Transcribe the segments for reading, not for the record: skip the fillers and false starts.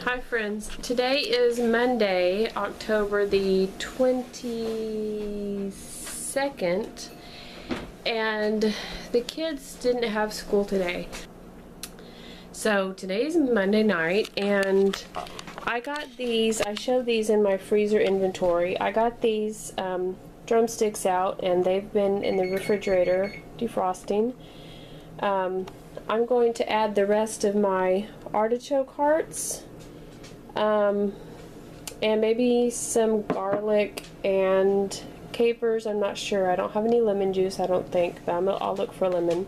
Hi friends, today is Monday, October the 22nd, and the kids didn't have school today. So today's Monday night, and I got these, I showed these in my freezer inventory. I got these drumsticks out, and they've been in the refrigerator defrosting. I'm going to add the rest of my artichoke hearts. And maybe some garlic and capers. I'm not sure. I don't have any lemon juice, I don't think, but I'll look for lemon.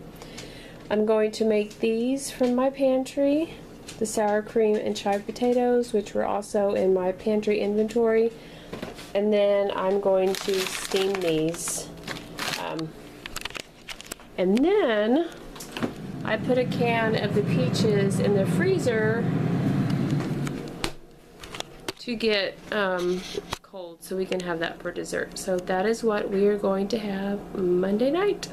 I'm going to make these from my pantry, the sour cream and chive potatoes, which were also in my pantry inventory. And then I'm going to steam these. And then I put a can of the peaches in the freezer to get cold so we can have that for dessert. So that is what we are going to have Monday night.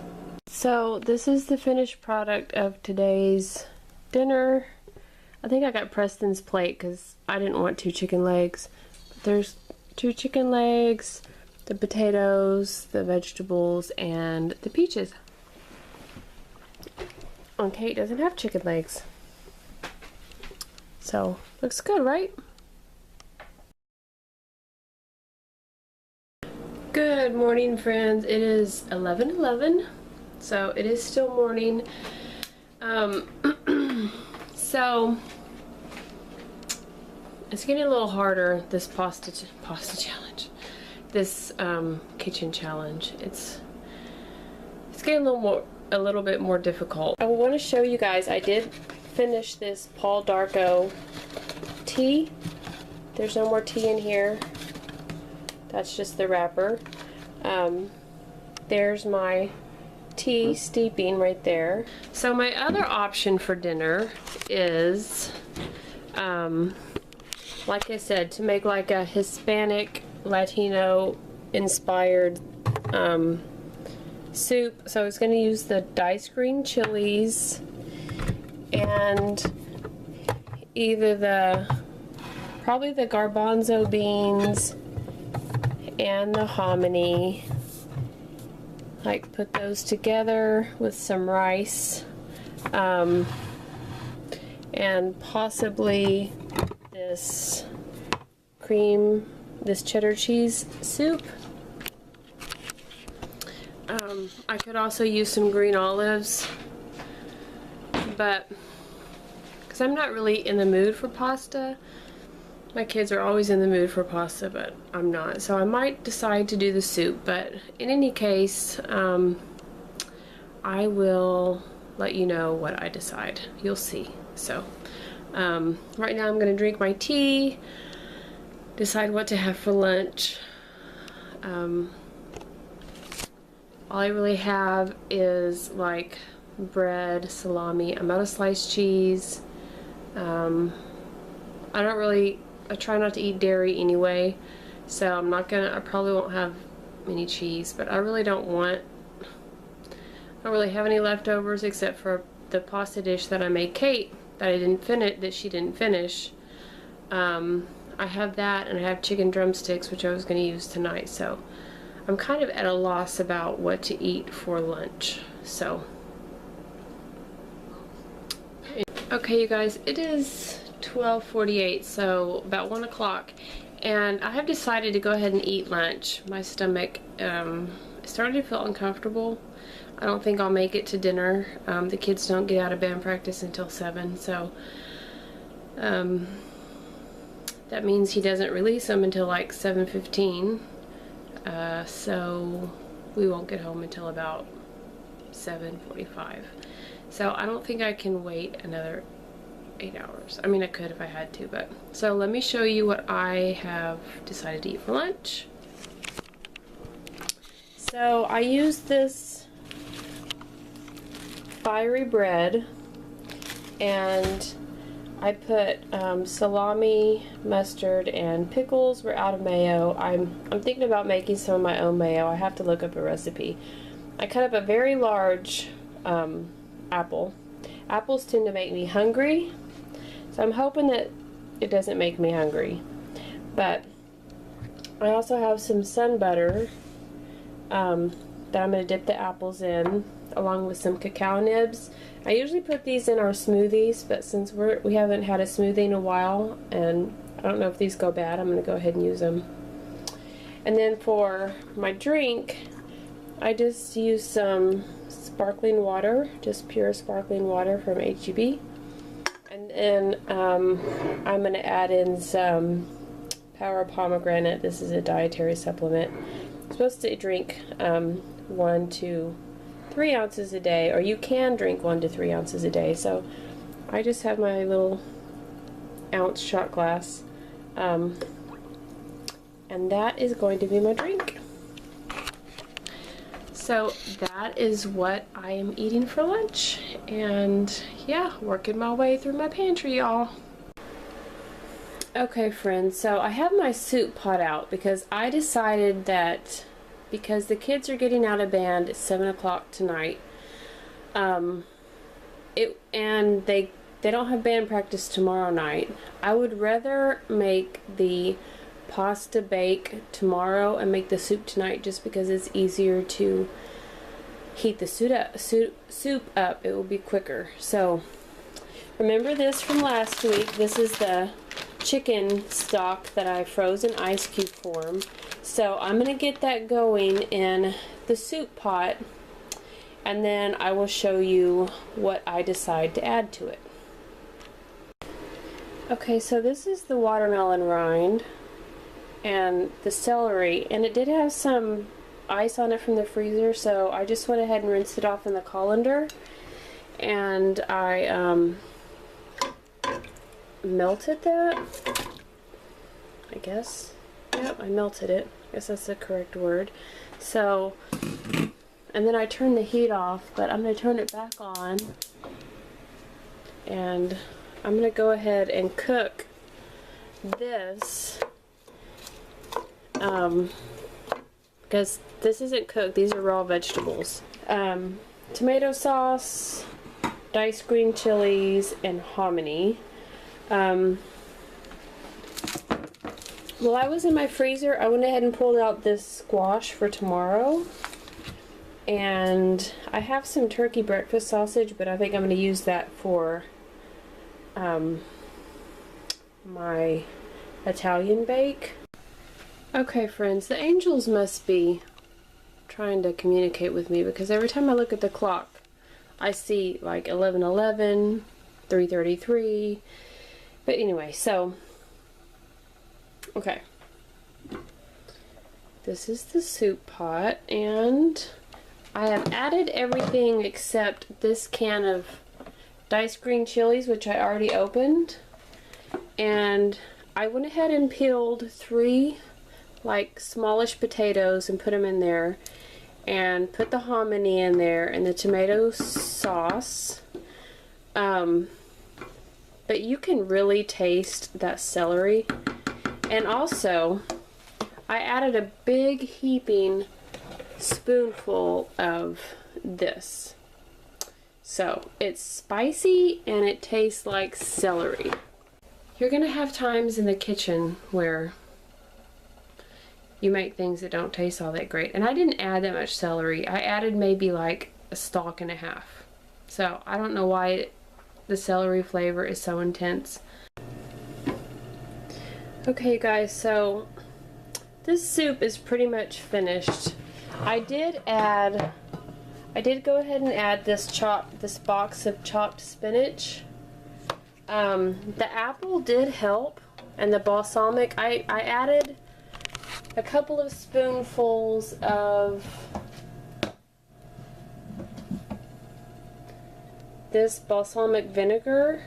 So this is the finished product of today's dinner. I think I got Preston's plate because I didn't want 2 chicken legs. But there's 2 chicken legs, the potatoes, the vegetables, and the peaches. And Kate doesn't have chicken legs. So looks good, right? Good morning, friends. It is 11:11, so it is still morning. So it's getting a little harder, this pasta challenge, this kitchen challenge. It's getting a little bit more difficult. I want to show you guys. I did finish this Paul Darko tea. There's no more tea in here. That's just the wrapper. There's my tea steeping right there. So my other option for dinner is, like I said, to make like a Hispanic, Latino inspired soup. So I was going to use the diced green chilies and either probably the garbanzo beans and the hominy, like put those together with some rice, and possibly this cheddar cheese soup. I could also use some green olives, but because I'm not really in the mood for pasta. My kids are always in the mood for pasta, but I'm not. So I might decide to do the soup, but in any case, I will let you know what I decide. You'll see. So right now I'm going to drink my tea, decide what to have for lunch. All I really have is like bread, salami. I'm out of sliced cheese. I try not to eat dairy anyway, so I probably won't have any cheese, but I really don't really have any leftovers except for the pasta dish that I made Kate that she didn't finish. I have that, and I have chicken drumsticks, which I was going to use tonight, so I'm kind of at a loss about what to eat for lunch. So okay, you guys, it is 12:48, so about 1 o'clock, and I have decided to go ahead and eat lunch. My stomach is starting to feel uncomfortable. I don't think I'll make it to dinner. The kids don't get out of band practice until 7, so that means he doesn't release them until like 7:15, so we won't get home until about 7:45. So I don't think I can wait another 8 hours. I mean, I could if I had to, but so let me show you what I have decided to eat for lunch. So I used this fiery bread, and I put salami, mustard, and pickles. We're out of mayo. I'm thinking about making some of my own mayo. I have to look up a recipe. I cut up a very large apple. Apples tend to make me hungry, so I'm hoping that it doesn't make me hungry. But I also have some sun butter that I'm going to dip the apples in, along with some cacao nibs. I usually put these in our smoothies, but since we haven't had a smoothie in a while, and I don't know if these go bad, I'm going to go ahead and use them. And then for my drink, I just use some sparkling water, just pure sparkling water from H-E-B. And then I'm going to add in some Power Pomegranate. This is a dietary supplement. I'm supposed to drink 1 to 3 ounces a day, or you can drink 1 to 3 ounces a day. So I just have my little ounce shot glass, and that is going to be my drink. So that is what I am eating for lunch, and yeah, working my way through my pantry, y'all. Okay friends, so I have my soup pot out because I decided that because the kids are getting out of band at 7 o'clock tonight, and they don't have band practice tomorrow night, I would rather make the pasta bake tomorrow and make the soup tonight, just because it's easier to heat the soup up. It will be quicker. So remember this from last week. This is the chicken stock that I froze in ice cube form. So I'm going to get that going in the soup pot, and then I will show you what I decide to add to it. Okay, so this is the watermelon rind and the celery, and it did have some ice on it from the freezer, so I just went ahead and rinsed it off in the colander, and I melted that, I guess. Yep, I melted it. I guess that's the correct word. So, and then I turned the heat off, but I'm going to turn it back on, and I'm going to go ahead and cook this, because this isn't cooked, these are raw vegetables. Tomato sauce, diced green chilies, and hominy. While I was in my freezer, I went ahead and pulled out this squash for tomorrow. And I have some turkey breakfast sausage, but I think I'm going to use that for my Italian bake. Okay friends, the angels must be trying to communicate with me, because every time I look at the clock I see like 11:11, 3:33. But anyway, so okay, this is the soup pot, and I have added everything except this can of diced green chilies, which I already opened, and I went ahead and peeled 3 like smallish potatoes and put them in there, and put the hominy in there and the tomato sauce. But you can really taste that celery. And also I added a big heaping spoonful of this. So it's spicy and it tastes like celery. You're gonna have times in the kitchen where you make things that don't taste all that great. And I didn't add that much celery. I added maybe like a stalk and a half. So I don't know why the celery flavor is so intense. Okay guys, so this soup is pretty much finished. I did go ahead and add this box of chopped spinach. The apple did help, and the balsamic, I added a couple of spoonfuls of this balsamic vinegar.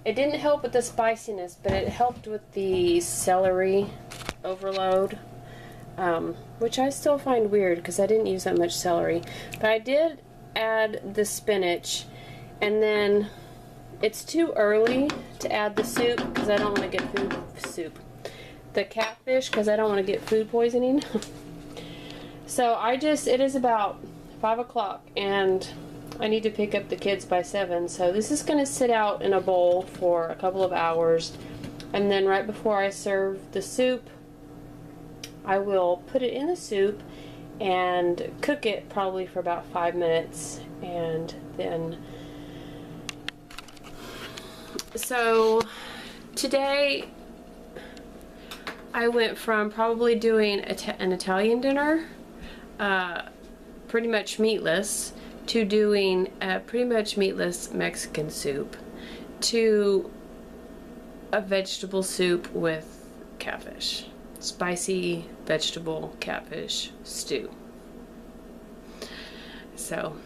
It didn't help with the spiciness, but it helped with the celery overload, which I still find weird because I didn't use that much celery. But I did add the spinach, and then it's too early to add the soup because I don't want to get the catfish, because I don't want to get food poisoning. So it is about 5 o'clock, and I need to pick up the kids by 7, so this is going to sit out in a bowl for a couple of hours, and then right before I serve the soup, I will put it in the soup and cook it probably for about 5 minutes, and then so today I went from probably doing an Italian dinner, pretty much meatless, to doing a pretty much meatless Mexican soup, to a vegetable soup with catfish. Spicy vegetable catfish stew. So,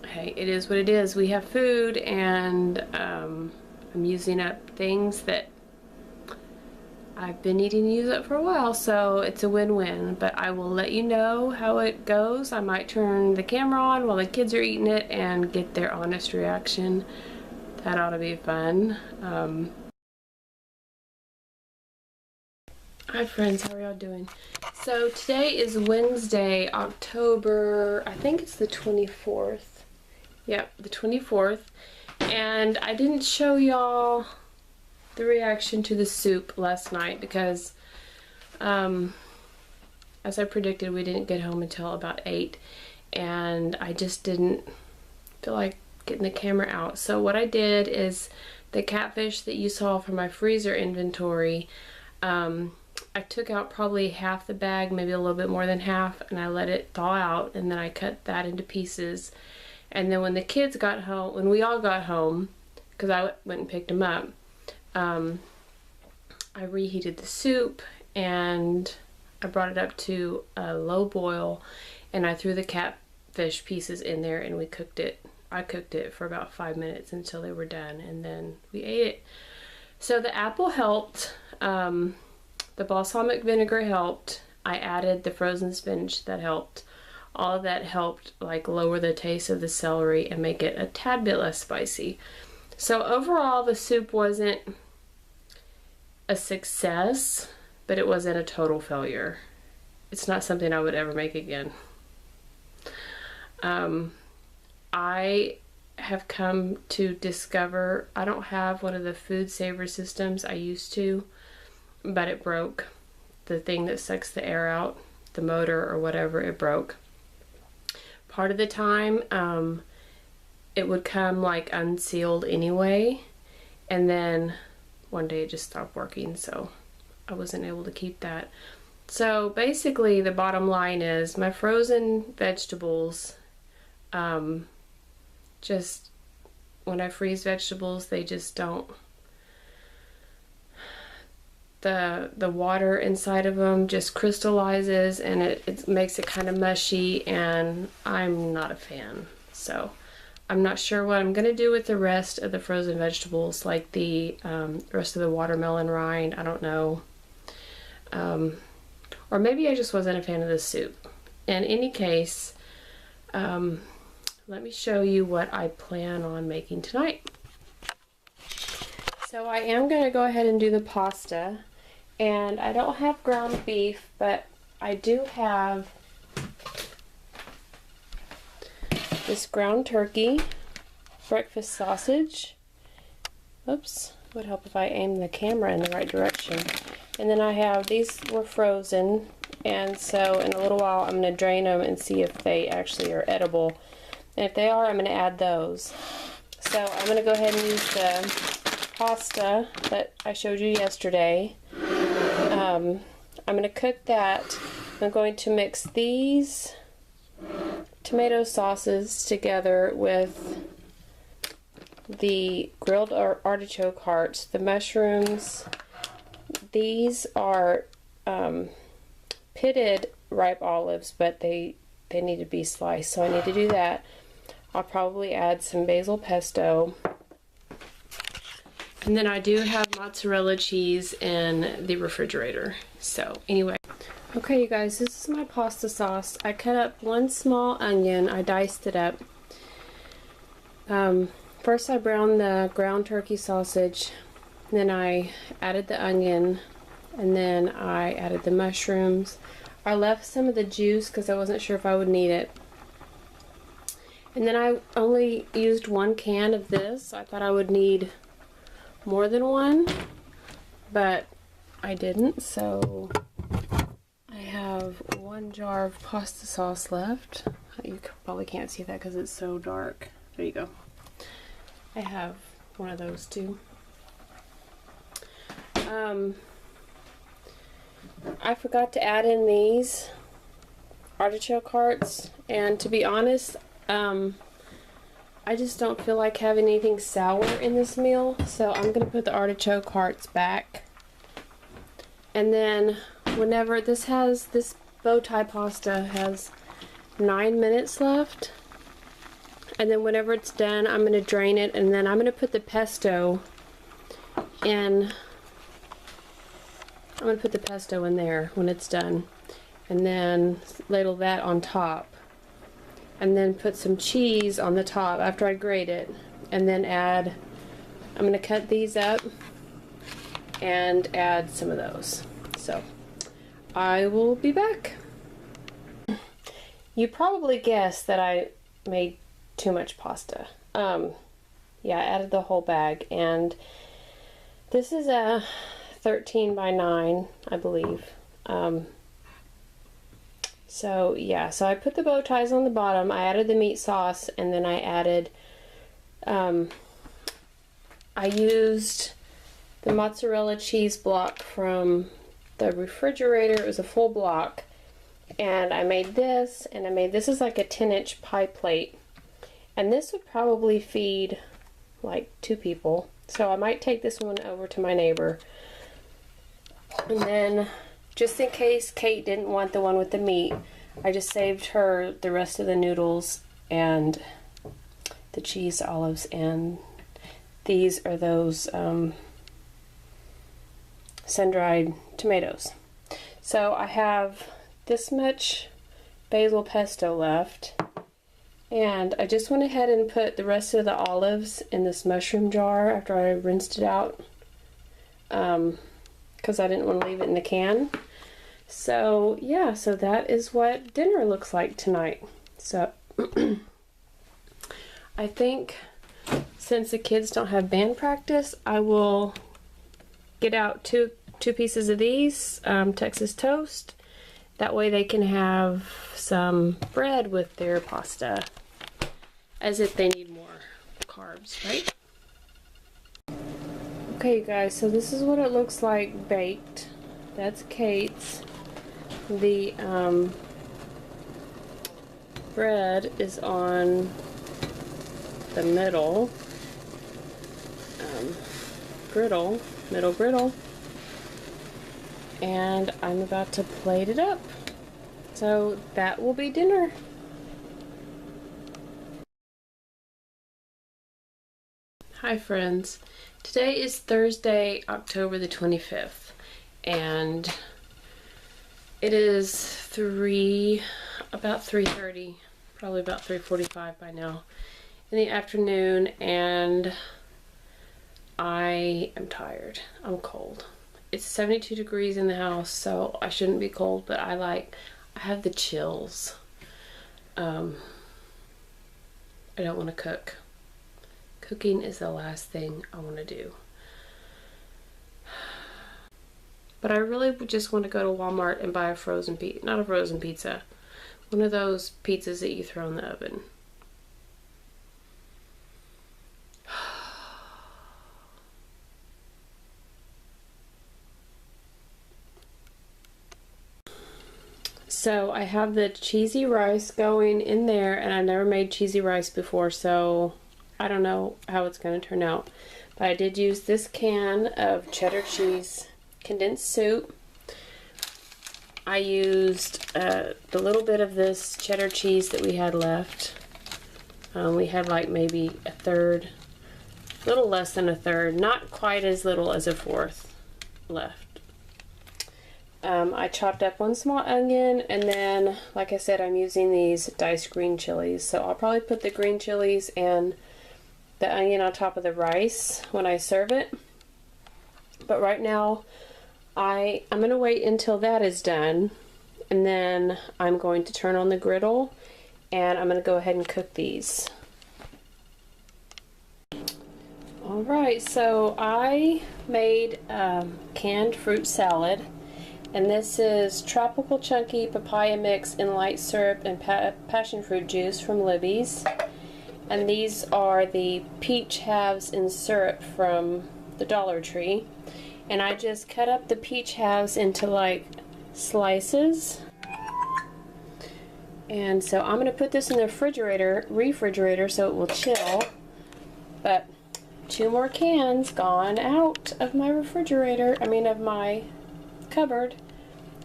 hey, it is what it is. We have food, and I'm using up things that I've been needing to use up for a while, so it's a win-win. But I will let you know how it goes. I might turn the camera on while the kids are eating it and get their honest reaction. That ought to be fun. Hi friends, how are y'all doing? So today is Wednesday, October, I think it's the 24th. Yep, the 24th. And I didn't show y'all the reaction to the soup last night because, as I predicted, we didn't get home until about 8, and I just didn't feel like getting the camera out. So what I did is the catfish that you saw from my freezer inventory, I took out probably half the bag, maybe a little bit more than half, and I let it thaw out, and then I cut that into pieces. And then when the kids got home, when we all got home, because I went and picked them up, I reheated the soup and I brought it up to a low boil, and I threw the catfish pieces in there, and we cooked it. I cooked it for about 5 minutes until they were done, and then we ate it. So the apple helped, the balsamic vinegar helped, I added the frozen spinach, that helped. All of that helped like lower the taste of the celery and make it a tad bit less spicy. So overall the soup wasn't a success, but it wasn't a total failure. It's not something I would ever make again. I have come to discover I don't have one of the food saver systems I used to, but it broke. The thing that sucks the air out, the motor or whatever, it broke. Part of the time it would come like unsealed anyway, and then one day it just stopped working, so I wasn't able to keep that. So basically the bottom line is my frozen vegetables, just when I freeze vegetables, they just don't, the water inside of them just crystallizes, and it makes it kind of mushy, and I'm not a fan. So I'm not sure what I'm going to do with the rest of the frozen vegetables, like the rest of the watermelon rind. I don't know. Or maybe I just wasn't a fan of the soup. In any case, let me show you what I plan on making tonight. So I am going to go ahead and do the pasta. And I don't have ground beef, but I do have this ground turkey, breakfast sausage. Oops, it would help if I aimed the camera in the right direction. And then I have, these were frozen, and so in a little while I'm going to drain them and see if they actually are edible. And if they are, I'm going to add those. So I'm going to go ahead and use the pasta that I showed you yesterday. I'm going to cook that. I'm going to mix these tomato sauces together with the grilled artichoke hearts, the mushrooms. These are pitted ripe olives, but they need to be sliced, so I need to do that. I'll probably add some basil pesto. And then I do have mozzarella cheese in the refrigerator. So anyway, okay you guys, this is my pasta sauce. I cut up one small onion, I diced it up. First I browned the ground turkey sausage, then I added the onion, and then I added the mushrooms. I left some of the juice because I wasn't sure if I would need it. And then I only used 1 can of this. I thought I would need more than one, but I didn't, so I have 1 jar of pasta sauce left. You probably can't see that because it's so dark. There you go. I have one of those too. I forgot to add in these artichoke hearts, and to be honest, I just don't feel like having anything sour in this meal, so I'm going to put the artichoke hearts back. And then whenever this bow tie pasta has 9 minutes left, and then whenever it's done, I'm going to drain it, and then I'm going to put the pesto in. I'm going to put the pesto in there when it's done, and then ladle that on top, and then put some cheese on the top after I grate it, and then I'm going to cut these up and add some of those. So I will be back. You probably guessed that I made too much pasta. Yeah, I added the whole bag, and this is a 13 by 9, I believe. So yeah, so I put the bow ties on the bottom, I added the meat sauce, and then I added, I used the mozzarella cheese block from the refrigerator. It was a full block, and I made this, and this is like a 10-inch pie plate, and this would probably feed like 2 people, so I might take this one over to my neighbor. And then, just in case Kate didn't want the one with the meat, I just saved her the rest of the noodles and the cheese olives, and these are those sun-dried tomatoes. So I have this much basil pesto left, and I just went ahead and put the rest of the olives in this mushroom jar after I rinsed it out, because I didn't want to leave it in the can. So yeah, so that is what dinner looks like tonight. So I think since the kids don't have band practice, I will get out two pieces of these Texas toast. That way they can have some bread with their pasta, as if they need more carbs, right? Okay, you guys, so this is what it looks like baked. That's Kate's. The bread is on the middle griddle, and I'm about to plate it up. So that will be dinner. Hi friends, today is Thursday, October the 25th, and it is about 3:30, probably about 3:45 by now in the afternoon, and I am tired. I'm cold. It's 72 degrees in the house, so I shouldn't be cold, but I have the chills. I don't want to cook. Cooking is the last thing I want to do. But I really just want to go to Walmart and buy a frozen pizza, not a frozen pizza, one of those pizzas that you throw in the oven. So I have the cheesy rice going in there, and I've never made cheesy rice before, so I don't know how it's going to turn out. But I did use this can of cheddar cheese condensed soup. I used the little bit of this cheddar cheese that we had left. We had like maybe a third, a little less than a third, not quite as little as a fourth left. I chopped up 1 small onion, and then, like I said, I'm using these diced green chilies. So I'll probably put the green chilies and the onion on top of the rice when I serve it. But right now, I'm going to wait until that is done, and then I'm going to turn on the griddle and I'm going to go ahead and cook these. Alright, so I made canned fruit salad, and this is tropical chunky papaya mix in light syrup and passion fruit juice from Libby's, and these are the peach halves in syrup from the Dollar Tree. And I just cut up the peach halves into like slices, and so I'm going to put this in the refrigerator so it will chill. But 2 more cans gone out of my refrigerator, of my cupboard,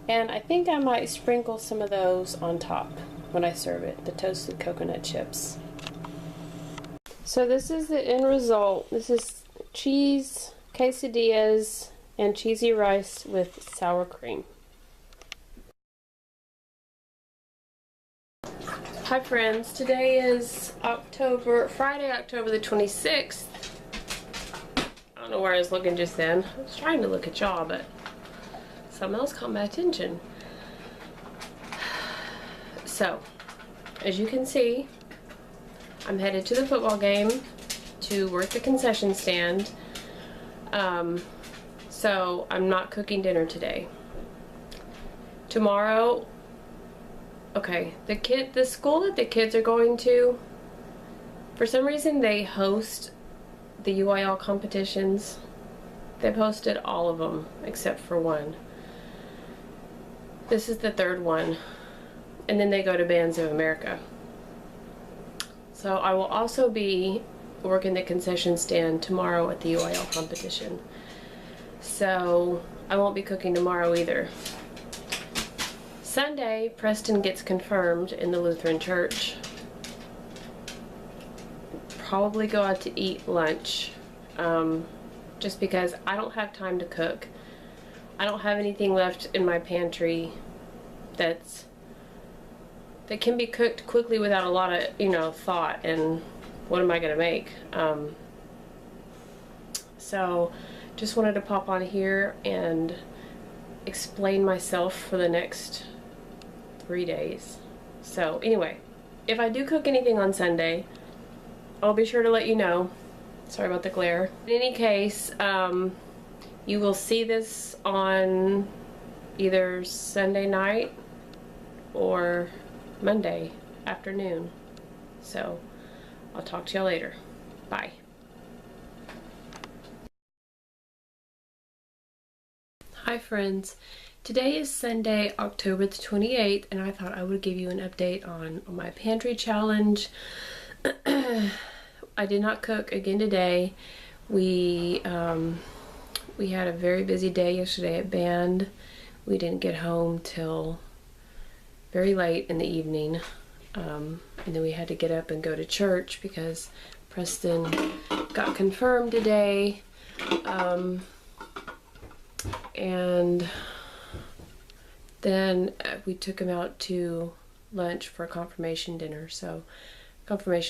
and I think I might sprinkle some of those on top when I serve it, the toasted coconut chips. So this is the end result. This is cheese quesadillas and cheesy rice with sour cream. Hi friends, today is Friday, October the 26th. I don't know where I was looking just then. I was trying to look at y'all, but something else caught my attention. So, as you can see, I'm headed to the football game to work the concession stand. So I'm not cooking dinner today. Tomorrow, okay, the school that the kids are going to, for some reason they host the UIL competitions. They've hosted all of them except for one. This is the 3rd one, and then they go to Bands of America. So I will also be working the concession stand tomorrow at the UIL competition. So I won't be cooking tomorrow either. Sunday, Preston gets confirmed in the Lutheran church. Probably go out to eat lunch, just because I don't have time to cook. I don't have anything left in my pantry that can be cooked quickly without a lot of, thought, and what am I gonna make? So just wanted to pop on here and explain myself for the next 3 days. So anyway, if I do cook anything on Sunday, I'll be sure to let you know. Sorry about the glare. In any case, you will see this on either Sunday night or Monday afternoon. So I'll talk to y'all later. Bye. Hi friends. Today is Sunday, October the 28th, and I thought I would give you an update on my pantry challenge. I did not cook again today. We had a very busy day yesterday at band. We didn't get home till very late in the evening, and then we had to get up and go to church because Preston got confirmed today, and then we took him out to lunch for confirmation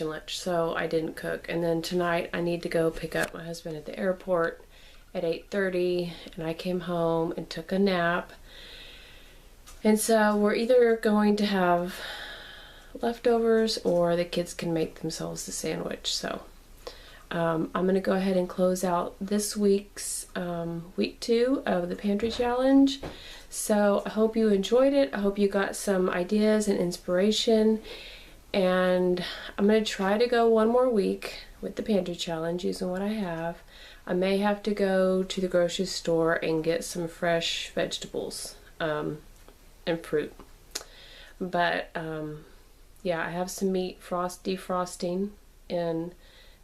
lunch, so I didn't cook. And then tonight I need to go pick up my husband at the airport at 8:30, and I came home and took a nap. And so we're either going to have leftovers or the kids can make themselves a sandwich. So I'm going to go ahead and close out this week's week 2 of the pantry challenge. So I hope you enjoyed it. I hope you got some ideas and inspiration. And I'm going to try to go one more week with the pantry challenge using what I have. I may have to go to the grocery store and get some fresh vegetables and fruit. But yeah, I have some meat defrosting in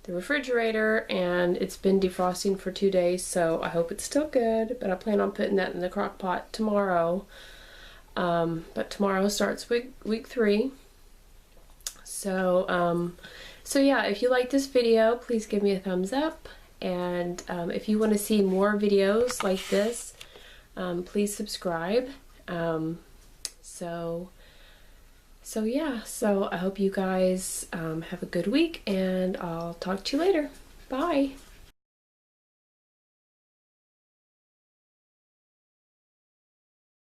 the refrigerator, and it's been defrosting for 2 days, so I hope it's still good. But I plan on putting that in the crock pot tomorrow. But tomorrow starts week 3. So yeah, if you like this video, please give me a thumbs up. And if you want to see more videos like this, please subscribe. So yeah, so I hope you guys have a good week, and I'll talk to you later. Bye.